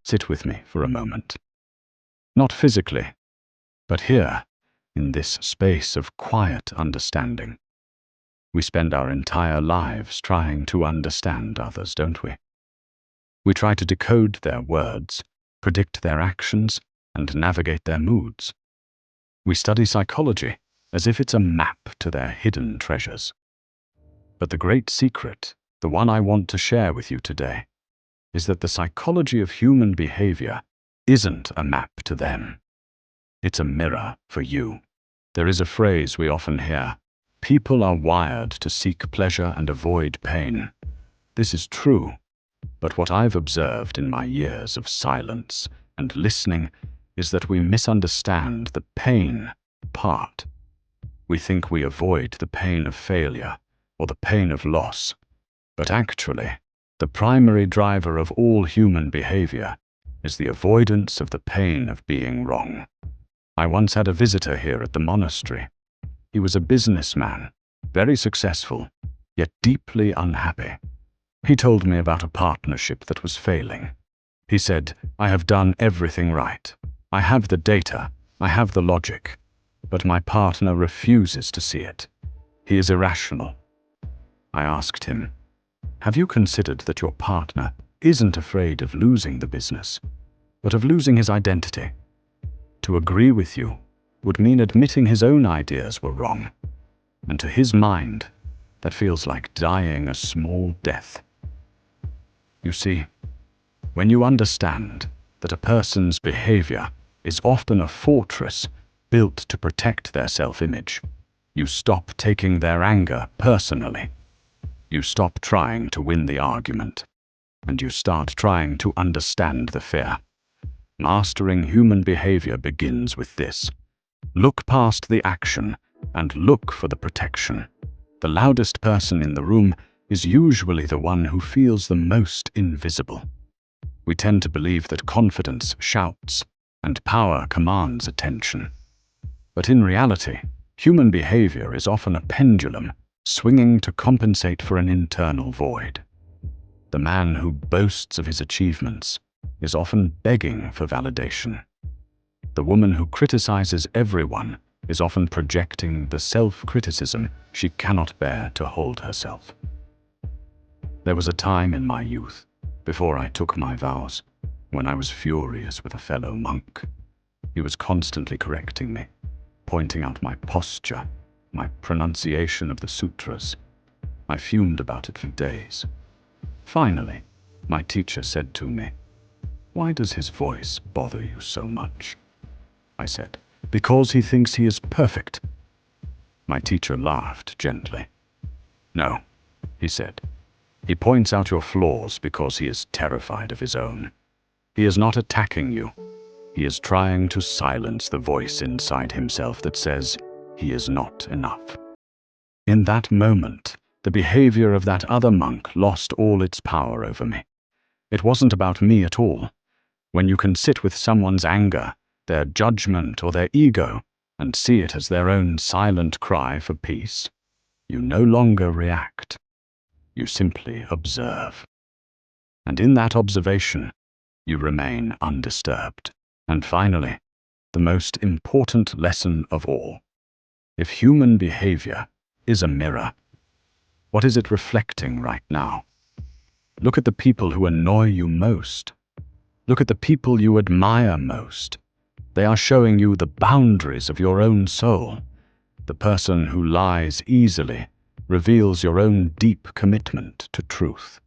sit with me for a moment. Not physically, but here, in this space of quiet understanding. We spend our entire lives trying to understand others, don't we? We try to decode their words, predict their actions, and navigate their moods. We study psychology as if it's a map to their hidden treasures. But the great secret, the one I want to share with you today, is that the psychology of human behavior isn't a map to them. It's a mirror for you. There is a phrase we often hear: people are wired to seek pleasure and avoid pain. This is true, but what I've observed in my years of silence and listening is that we misunderstand the pain part. We think we avoid the pain of failure or the pain of loss, but actually, the primary driver of all human behavior is the avoidance of the pain of being wrong. I once had a visitor here at the monastery. He was a businessman, very successful, yet deeply unhappy. He told me about a partnership that was failing. He said, "I have done everything right. I have the data, I have the logic, but my partner refuses to see it. He is irrational." I asked him, "Have you considered that your partner isn't afraid of losing the business, but of losing his identity? To agree with you would mean admitting his own ideas were wrong, and to his mind, that feels like dying a small death." You see, when you understand that a person's behavior is often a fortress built to protect their self-image, you stop taking their anger personally. You stop trying to win the argument, and you start trying to understand the fear. Mastering human behavior begins with this: look past the action and look for the protection. The loudest person in the room is usually the one who feels the most invisible. We tend to believe that confidence shouts and power commands attention. But in reality, human behavior is often a pendulum swinging to compensate for an internal void. The man who boasts of his achievements is often begging for validation. The woman who criticizes everyone is often projecting the self-criticism she cannot bear to hold herself. There was a time in my youth, before I took my vows, when I was furious with a fellow monk. He was constantly correcting me, pointing out my posture, my pronunciation of the sutras. I fumed about it for days. Finally, my teacher said to me, "Why does his voice bother you so much?" I said, "Because he thinks he is perfect." My teacher laughed gently. "No," he said. "He points out your flaws because he is terrified of his own. He is not attacking you. He is trying to silence the voice inside himself that says he is not enough." In that moment, the behavior of that other monk lost all its power over me. It wasn't about me at all. When you can sit with someone's anger, their judgment, or their ego, and see it as their own silent cry for peace, you no longer react. You simply observe. And in that observation, you remain undisturbed. And finally, the most important lesson of all: if human behavior is a mirror, what is it reflecting right now? Look at the people who annoy you most. Look at the people you admire most. They are showing you the boundaries of your own soul. The person who lies easily reveals your own deep commitment to truth.